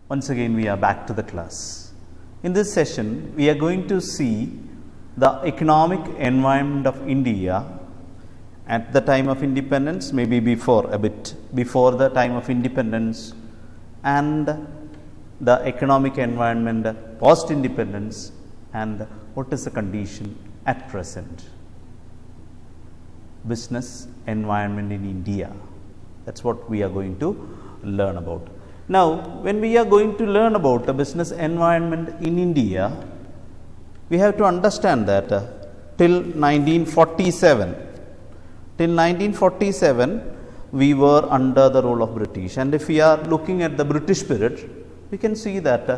Once again we are back to the class. In this session we are going to see the economic environment of India at the time of independence, maybe a bit before the time of independence, and the economic environment post independence, and what is the condition at present. Business environment in India, that's what we are going to learn about. Now, when we are going to learn about the business environment in India, we have to understand that till 1947 we were under the rule of British, and if we are looking at the British period, we can see that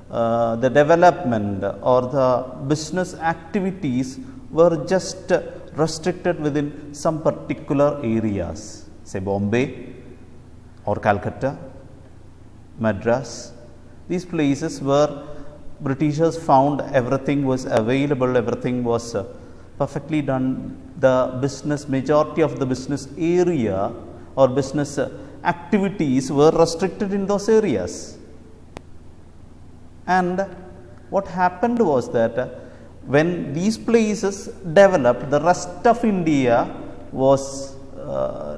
the development or the business activities were just restricted within some particular areas, say Bombay or Calcutta, Madras. These places where Britishers found everything was available, everything was perfectly done. The majority of the business area or business activities were restricted in those areas. And what happened was that when these places developed, the rest of India was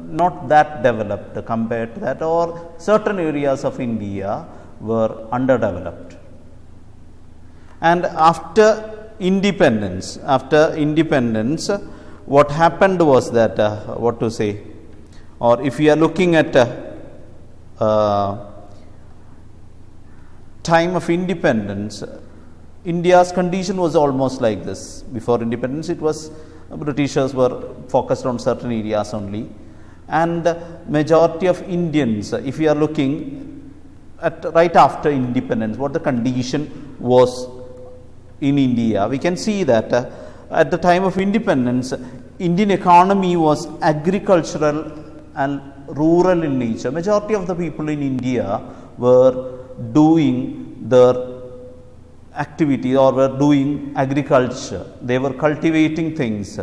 not that developed compared to that, or certain areas of India were underdeveloped. And after independence, what happened was that, or if we are looking at time of independence, India's condition was almost like this. Before independence, it was Britishers were focused on certain areas only, and majority of Indians, if we are looking at right after independence, what the condition was in India, we can see that at the time of independence, Indian economy was agricultural and rural in nature. Majority of the people in India were doing their activity or were doing agriculture. They were cultivating things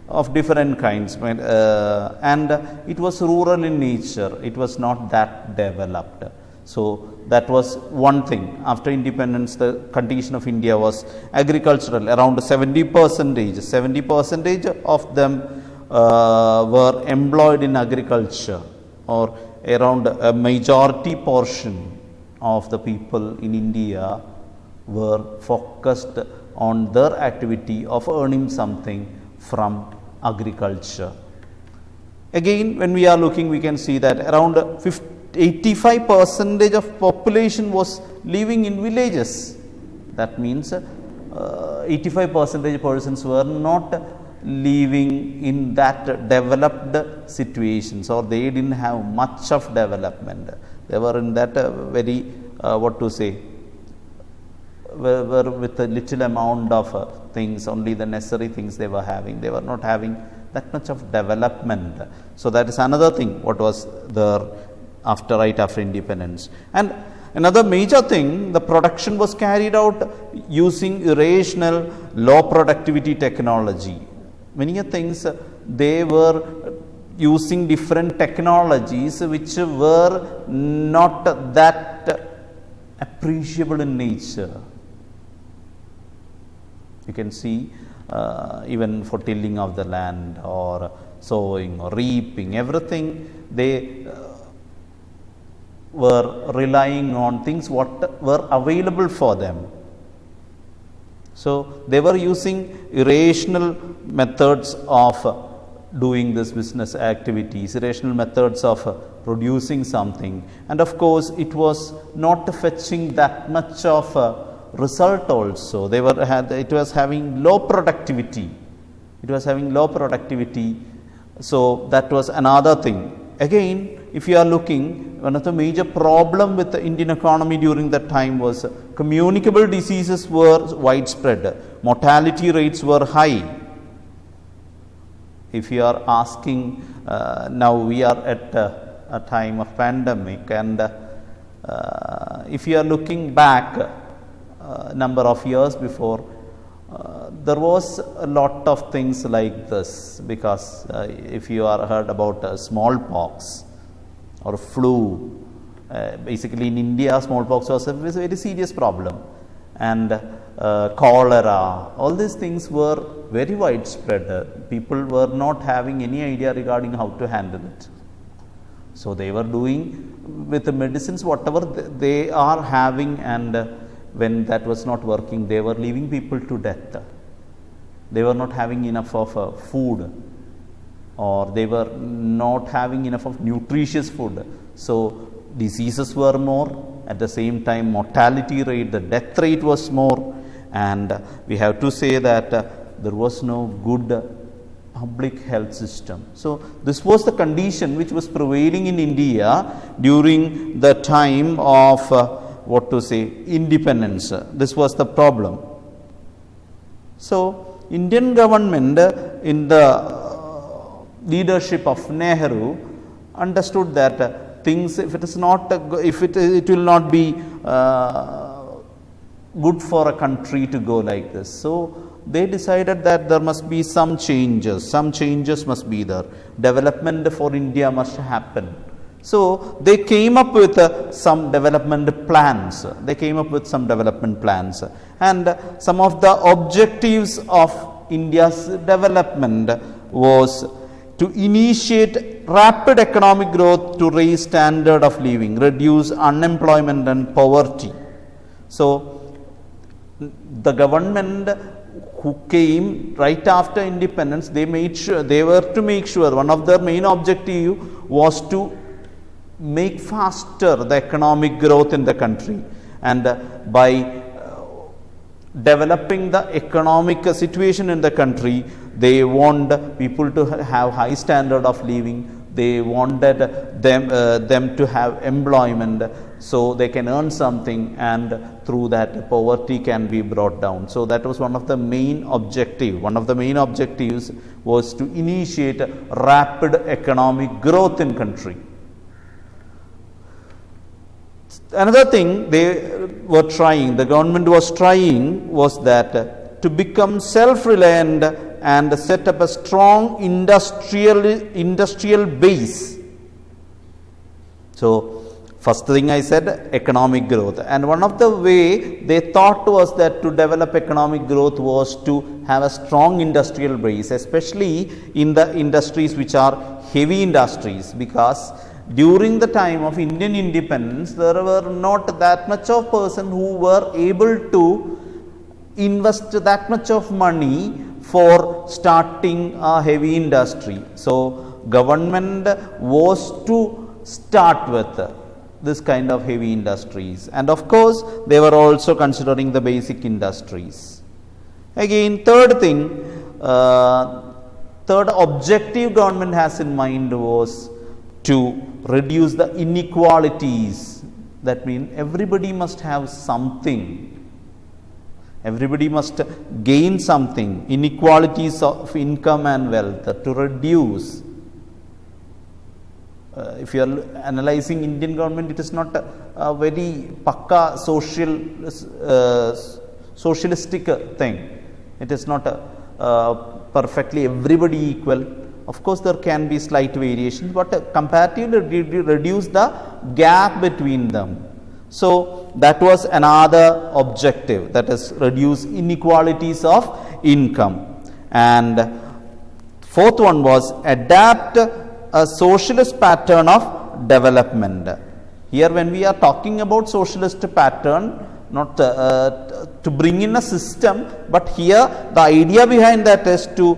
of different kinds, and it was rural in nature. It was not that developed. So that was one thing. After independence, the condition of India was agricultural. Around 70% of them were employed in agriculture, or around a majority portion of the people in India were focused on their activity of earning something from agriculture. Again, when we are looking, we can see that around 85% of population was living in villages. That means 85% persons were not living in that developed situations, or they didn't have much of development. They were in that very were with a little amount of things, only the necessary things they were having. They were not having that much of development. So that is another thing what was there right after independence. And another major thing, the production was carried out using irrational low productivity technology. Many things they were using different technologies which were not that appreciable in nature. You can see even for tilling of the land, or sowing or reaping, everything they were relying on things what were available for them. So they were using irrational methods of doing this business activities, irrational methods of producing something, and of course it was not fetching that much of result also. It was having low productivity. So that was another thing. Again, if you are looking, one of the major problem with the Indian economy during that time was communicable diseases were widespread. Mortality rates were high. If you are asking, now we are at a time of pandemic, and if you are looking back number of years before, there was a lot of things like this, because if you are heard about smallpox or flu, Basically in India, smallpox was a very serious problem, and cholera, all these things were very widespread. People were not having any idea regarding how to handle it. So they were doing with the medicines whatever they are having, and when that was not working, they were leaving people to death. They were not having enough of food, or they were not having enough of nutritious food. So diseases were more, at the same time mortality rate, the death rate was more, and we have to say that there was no good public health system. So this was the condition which was prevailing in India during the time of independence. This was the problem. So Indian government in the leadership of Nehru understood that things, if it is not, it will not be good for a country to go like this. So they decided that there must be some changes must be there. Development for India must happen. So they came up with some development plans. And some of the objectives of India's development was to initiate rapid economic growth to raise standard of living, reduce unemployment and poverty. So the government who came right after independence, they were to make sure one of their main objective was to make faster the economic growth in the country, and by developing the economic situation in the country, they want people to have high standard of living. They wanted them to have employment, so they can earn something, and through that poverty can be brought down. So that was one of the main objectives. One of the main objectives was to initiate rapid economic growth in country. Another thing the government was trying was that to become self-reliant and set up a strong industrial base. So first thing I said, economic growth, and one of the way they thought was that to develop economic growth was to have a strong industrial base, especially in the industries which are heavy industries, because during the time of Indian independence, there were not that much of person who were able to invest that much of money for starting a heavy industry. So government was to start with this kind of heavy industries, and of course they were also considering the basic industries. Again, third objective government has in mind was to reduce the inequalities. That means everybody must have something. Everybody must gain something. Inequalities of income and wealth to reduce. If you are analyzing Indian government, it is not a very pakka socialistic thing. It is not perfectly everybody equal. Of course, there can be slight variations, but comparatively reduce the gap between them. So that was another objective, that is reduce inequalities of income. And fourth one was adapt a socialist pattern of development. Here when we are talking about socialist pattern, not to bring in a system, but here the idea behind that is to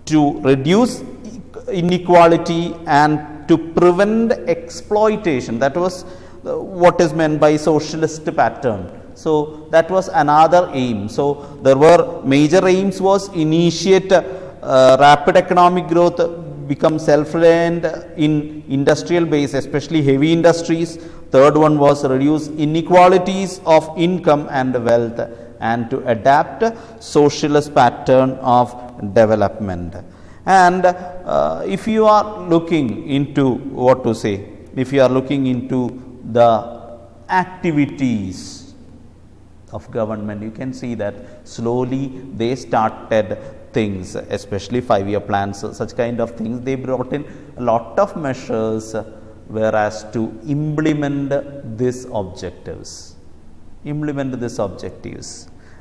to reduce inequality and to prevent exploitation. That was what is meant by socialist pattern. So that was another aim. So there were major aims was initiate rapid economic growth, become self-reliant in industrial base, especially heavy industries. Third one was reduce inequalities of income and wealth, and to adapt socialist pattern of development. And if you are looking into if you are looking into the activities of government, you can see that slowly they started things, especially 5-year plans, such kind of things. They brought in a lot of measures whereas to implement these objectives.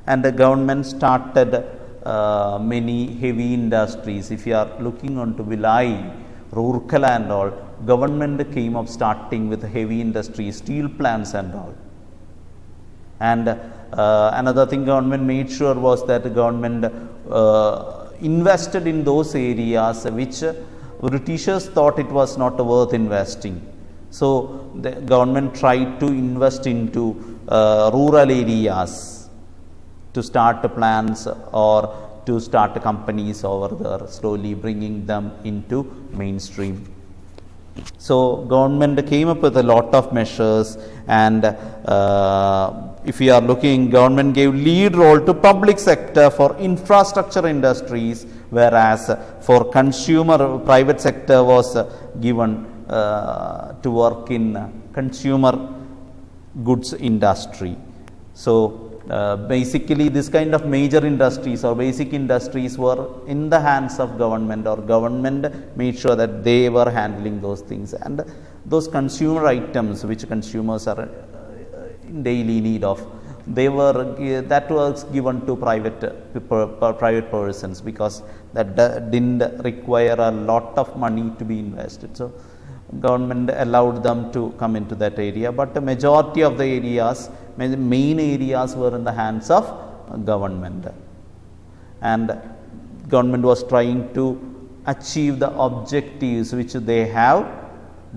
And the government started many heavy industries. If you are looking on to Vilai, Rourkela and all, government came up starting with heavy industries, steel plants and all. And another thing government made sure was that the government invested in those areas which Britishers thought it was not worth investing. So the government tried to invest into rural areas to start plants or to start companies over there, slowly bringing them into mainstream. So government came up with a lot of measures, and if you are looking, government gave lead role to public sector for infrastructure industries, whereas for consumer, private sector was given to work in consumer goods industry. So basically this kind of major industries or basic industries were in the hands of government, or government made sure that they were handling those things, and those consumer items which consumers are in daily need of, that was given to private persons, because that didn't require a lot of money to be invested. So government allowed them to come into that area, but the majority of the areas, main areas, were in the hands of government, and government was trying to achieve the objectives which they have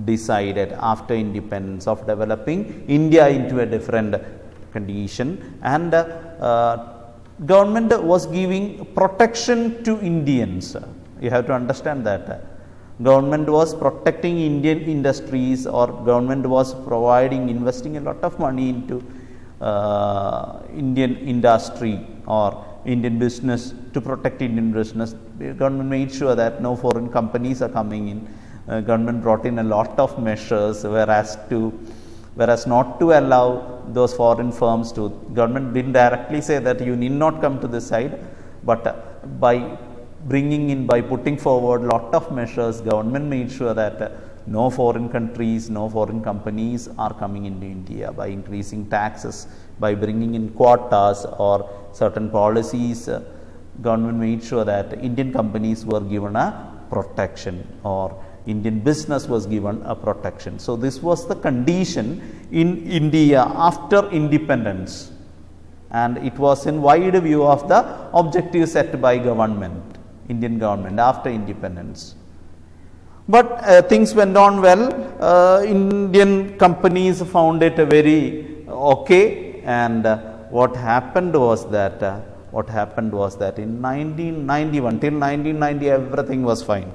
decided after independence of developing India into a different condition. And government was giving protection to Indians. You have to understand that government was protecting Indian industries, or government was investing a lot of money into Indian industry or Indian business, to protect Indian business. Government made sure that no foreign companies are coming in. Government brought in a lot of measures, whereas not to allow those foreign firms to. Government didn't directly say that you need not come to this side, but by putting forward lot of measures, government made sure that no foreign countries, no foreign companies are coming into India, by increasing taxes, by bringing in quotas or certain policies. Government made sure that Indian companies were given a protection, or Indian business was given a protection. So this was the condition in India after independence, and it was in wide view of the objectives set by Indian government after independence. But things went on well. Indian companies found it very okay, and what happened was that in 1991, till 1990 everything was fine.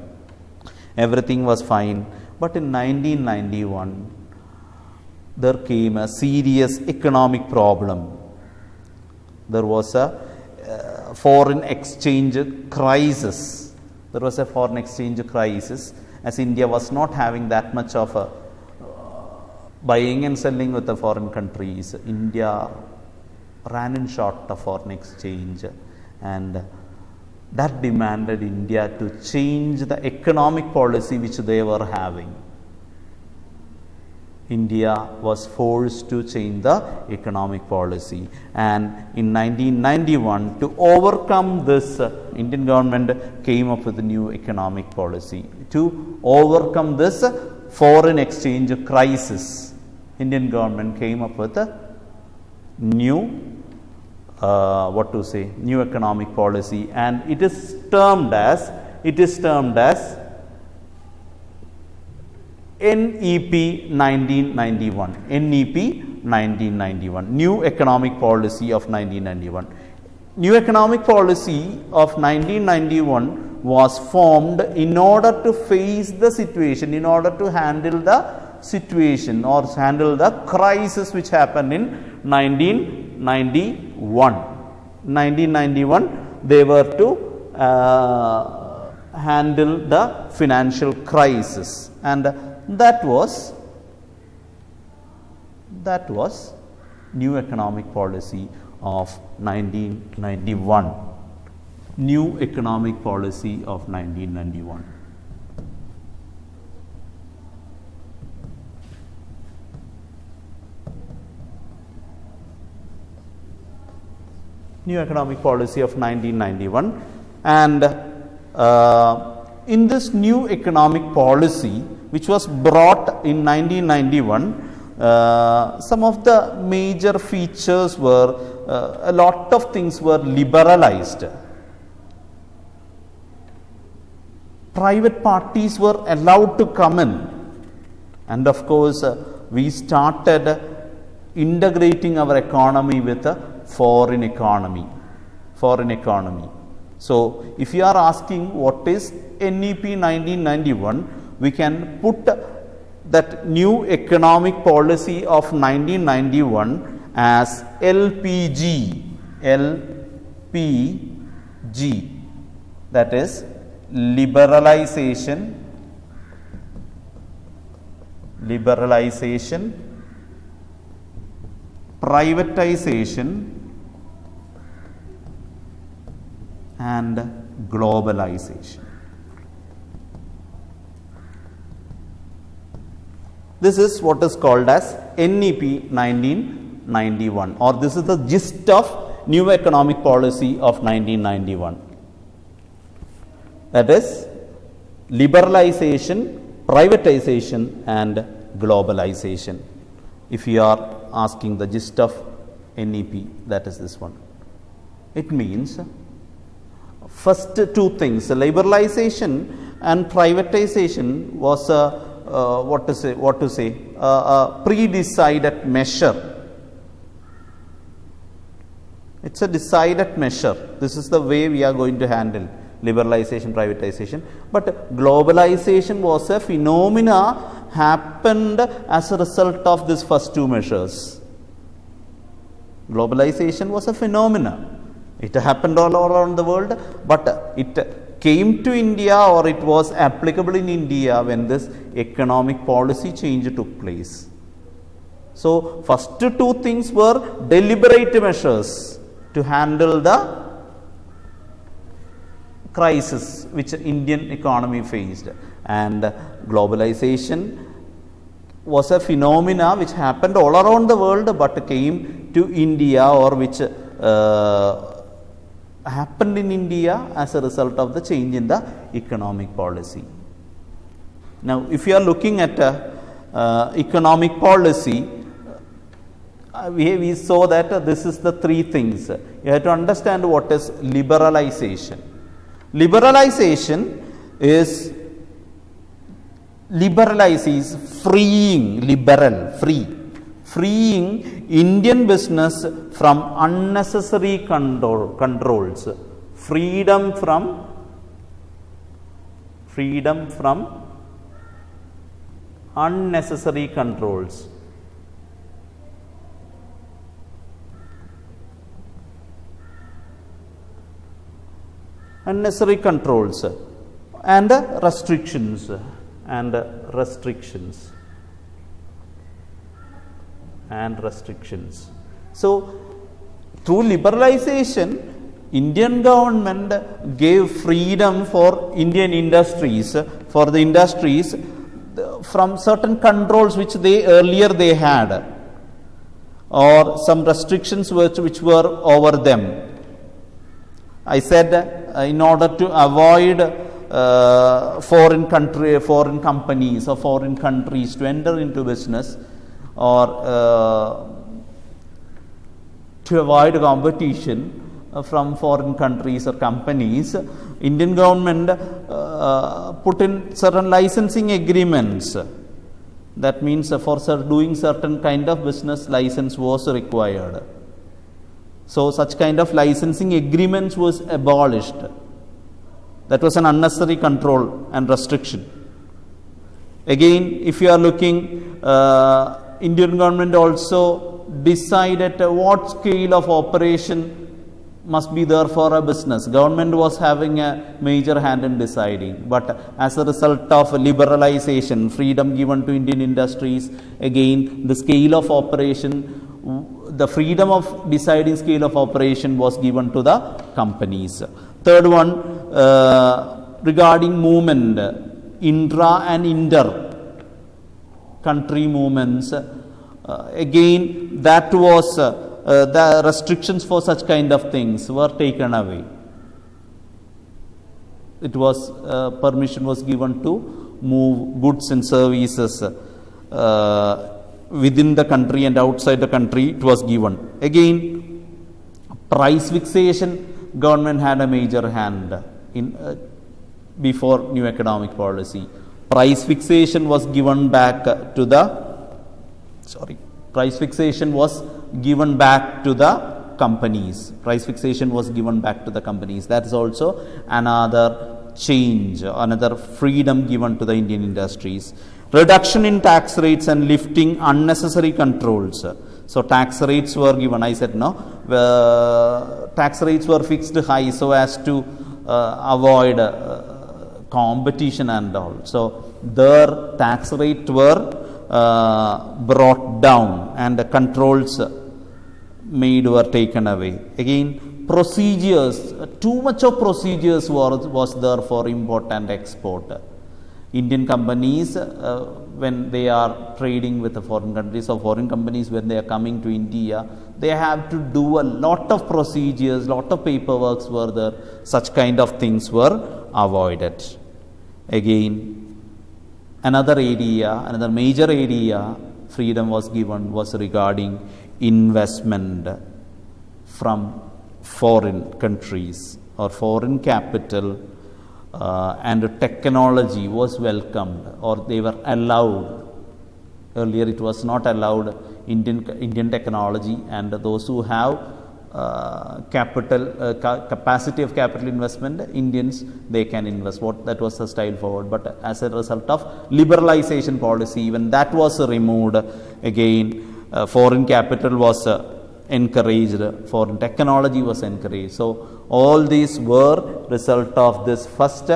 But in 1991 there came a serious economic problem. There was a foreign exchange crisis. As India was not having that much of a buying and selling with the foreign countries. India ran in short of foreign exchange, and that demanded India to change the economic policy which they were having. India was forced to change the economic policy, and in 1991, to overcome this, Indian government came up with a new economic policy. To overcome this foreign exchange crisis, Indian government came up with a new new economic policy, and it is termed as NEP 1991, New Economic Policy of 1991. New Economic Policy of 1991 was formed in order to face the situation, in order to handle the situation or handle the crisis which happened in 1991. 1991, they were to handle the financial crisis, and that was New Economic Policy of 1991. New Economic Policy of 1991. new economic policy of 1991. And in this new economic policy, which was brought in 1991, some of the major features were, a lot of things were liberalized. Private parties were allowed to come in, and of course we started integrating our economy with a foreign economy. So if you are asking what is NEP 1991, we can put that new economic policy of 1991 as LPG, that is liberalization, privatization and globalization. This is what is called as NEP 1991, or this is the gist of new economic policy of 1991. That is liberalization, privatization and globalization. If you are asking the gist of NEP, that is this one. It means first two things, liberalization and privatization was a pre-decided measure. It's a decided measure. This is the way we are going to handle liberalization, privatization. But globalization was a phenomena happened as a result of these first two measures. Globalization was a phenomena. It happened all around the world, but it came to India, or it was applicable in India when this economic policy change took place. So first two things were deliberate measures to handle the crisis which Indian economy faced, and globalization was a phenomena which happened all around the world but came to India, or which happened in India as a result of the change in the economic policy. Now, if you are looking at economic policy, we saw that this is the three things. You have to understand what is liberalization. Liberalization is freeing Indian business from unnecessary controls, freedom from unnecessary controls. Unnecessary controls and restrictions. So through liberalization, Indian government gave freedom for Indian industries, from certain controls which earlier they had, or some restrictions which were over them. I said in order to avoid foreign companies or foreign countries to enter into business, or to avoid competition from foreign countries or companies, Indian government put in certain licensing agreements. That means for doing certain kind of business, license was required. So such kind of licensing agreements was abolished. That was an unnecessary control and restriction. Again, if you are looking, Indian government also decided what scale of operation must be there for a business. Government was having a major hand in deciding, but as a result of liberalization, freedom given to Indian industries, again the scale of operation, the freedom of deciding scale of operation was given to the companies. Third one, regarding movement, intra and inter country movements, again that was the restrictions for such kind of things were taken away. It was permission was given to move goods and services within the country and outside the country. It was given. Again, price fixation, government had a major hand in before new economic policy. Price fixation was given back to the price fixation was given back to the companies. Price fixation was given back to the companies. That is also another change, another freedom given to the Indian industries. Reduction in tax rates and lifting unnecessary controls. So tax rates were given. I said no. Tax rates were fixed high so as to avoid competition and all. So their tax rate were brought down and the controls made were taken away. Again, procedures, too much of procedures was there for import and export. Indian companies, when they are trading with the foreign countries, or foreign companies when they are coming to India, they have to do a lot of procedures, lot of paperwork were there. Such kind of things were avoided. Again, another major area freedom was given was regarding investment from foreign countries or foreign capital, and technology was welcomed, or they were allowed. Earlier it was not allowed. Indian technology, and those who have capacity of capital investment, Indians, they can invest. That was the style forward. But as a result of liberalization policy, even that was removed. Again, foreign capital was encouraged, foreign technology was encouraged. So all these were result of this first,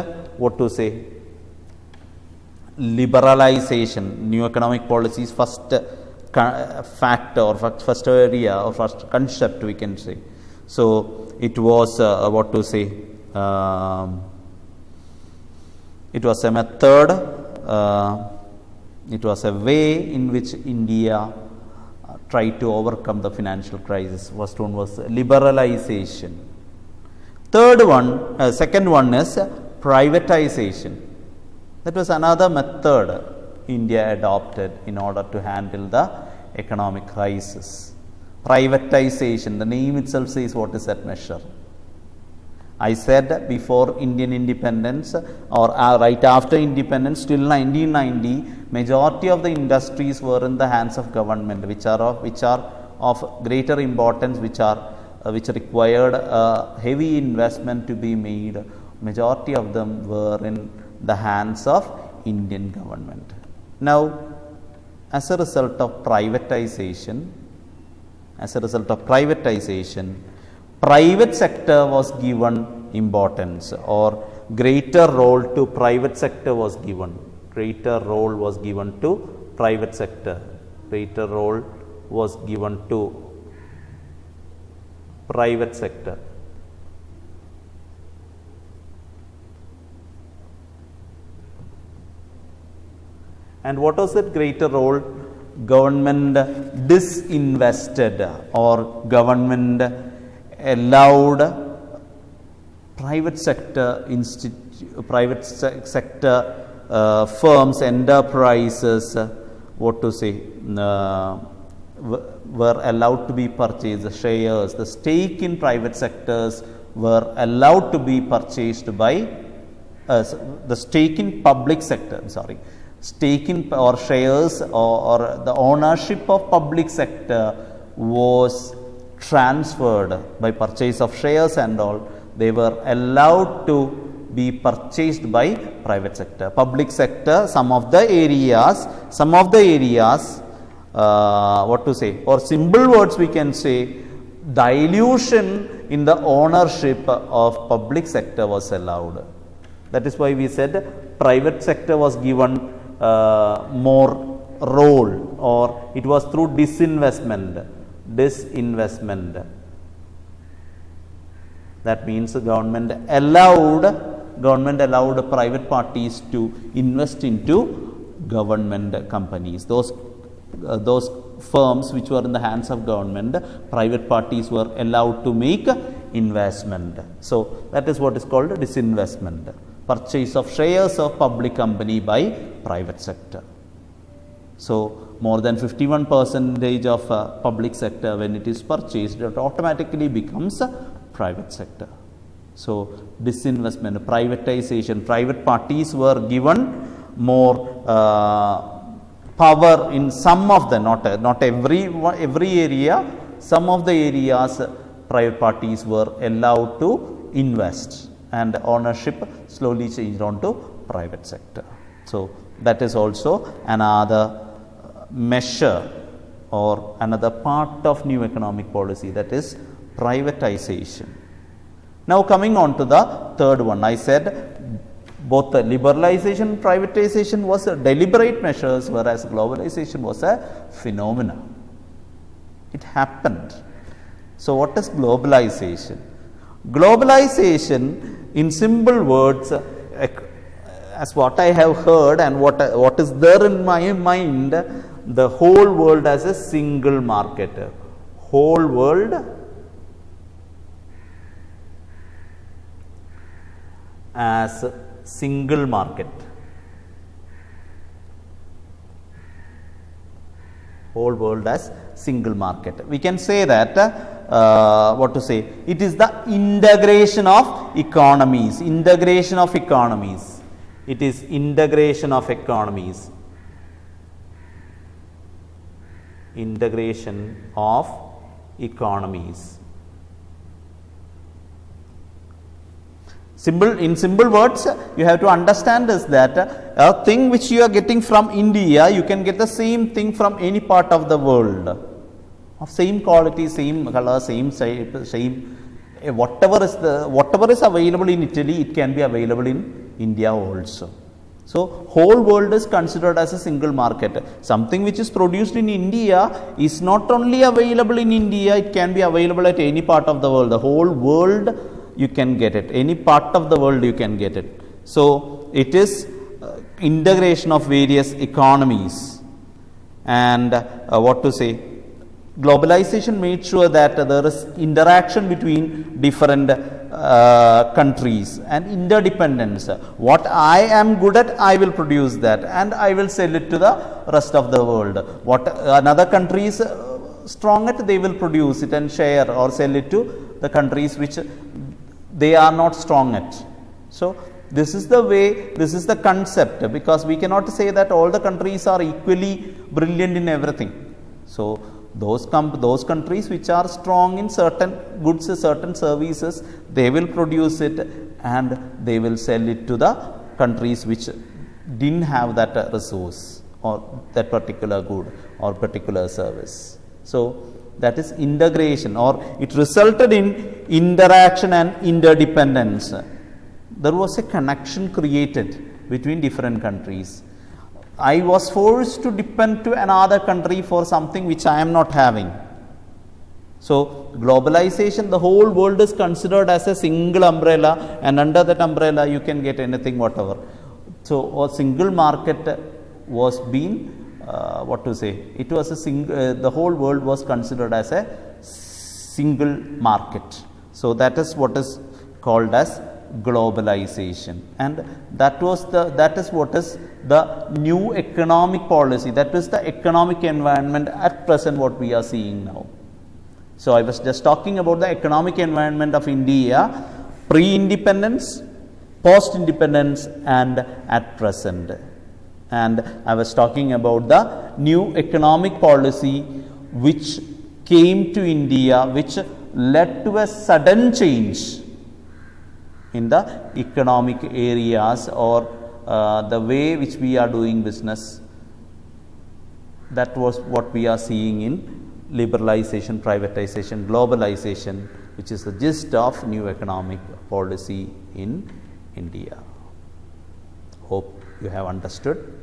liberalization, new economic policies, first factor or first area or first concept we can say. So it was it was a method, it was a way in which India tried to overcome the financial crisis. First one was liberalization. Second one is privatization. That was another method India adopted in order to handle the economic crisis. Privatization, the name itself says what is that measure. I said before Indian independence or right after independence till 1990, majority of the industries were in the hands of government, which are of greater importance, which required heavy investment to be made. Majority of them were in the hands of Indian government. Now, as a result of privatization, private sector was given importance, or greater role to private sector was given. Greater role was given to private sector. Greater role was given to private sector. And what was that greater role? Government disinvested, or government allowed private sector firms, enterprises, were allowed to be purchased. Shares, the stake in private sectors were allowed to be purchased by the stake in public sector. Stake in or shares or the ownership of public sector was transferred by purchase of shares and all. They were allowed to be purchased by private sector. Public sector, some of the areas, or simple words we can say, dilution in the ownership of public sector was allowed. That is why we said private sector was given more role, or it was through disinvestment. That means the government allowed private parties to invest into government companies. Those those firms which were in the hands of government, private parties were allowed to make investment. So that is what is called disinvestment, purchase of shares of public company by private sector. So more than 51% of public sector, when it is purchased, it automatically becomes private sector. So disinvestment, privatization, private parties were given more power in some of the, not every area, some of the areas private parties were allowed to invest, and ownership slowly changed on to private sector. So that is also another measure or another part of new economic policy, that is privatization. Now coming on to the third one, I said both the liberalization and privatization was a deliberate measures, whereas globalization was a phenomenon. It happened. So what is globalization? Globalization, in simple words, as what I have heard and what is there in my mind, the whole world as a single market. Whole world as a single market. Whole world as single market. We can say that, what to say, it is the integration of economies. Integration of economies. It is integration of economies. Integration of economies. In simple words, you have to understand is that a thing which you are getting from India, you can get the same thing from any part of the world, of same quality, same color, same shape, same whatever is available in Italy, it can be available in India also. So whole world is considered as a single market. Something which is produced in India is not only available in India, it can be available at any part of the world. The whole world you can get it. Any part of the world you can get it. So it is integration of various economies. And what to say? Globalization made sure that there is interaction between different countries and interdependence. What I am good at, I will produce that and I will sell it to the rest of the world. What another country is strong at, they will produce it and share or sell it to the countries which they are not strong at. So this is the way, this is the concept, because we cannot say that all the countries are equally brilliant in everything. So those countries which are strong in certain goods, certain services, they will produce it and they will sell it to the countries which didn't have that resource or that particular good or particular service. So that is integration, or it resulted in interaction and interdependence. There was a connection created between different countries. I was forced to depend to another country for something which I am not having. So globalization, the whole world is considered as a single umbrella, and under that umbrella you can get anything, whatever. So a single market was being what to say, it was a single, the whole world was considered as a single market. So that is what is called as globalization, and that is what is the new economic policy, that is the economic environment at present what we are seeing now. So I was just talking about the economic environment of India pre-independence, post-independence and at present. And I was talking about the new economic policy which came to India, which led to a sudden change in the economic areas, or the way which we are doing business. That was what we are seeing in liberalization, privatization, globalization, which is the gist of new economic policy in India. Hope you have understood.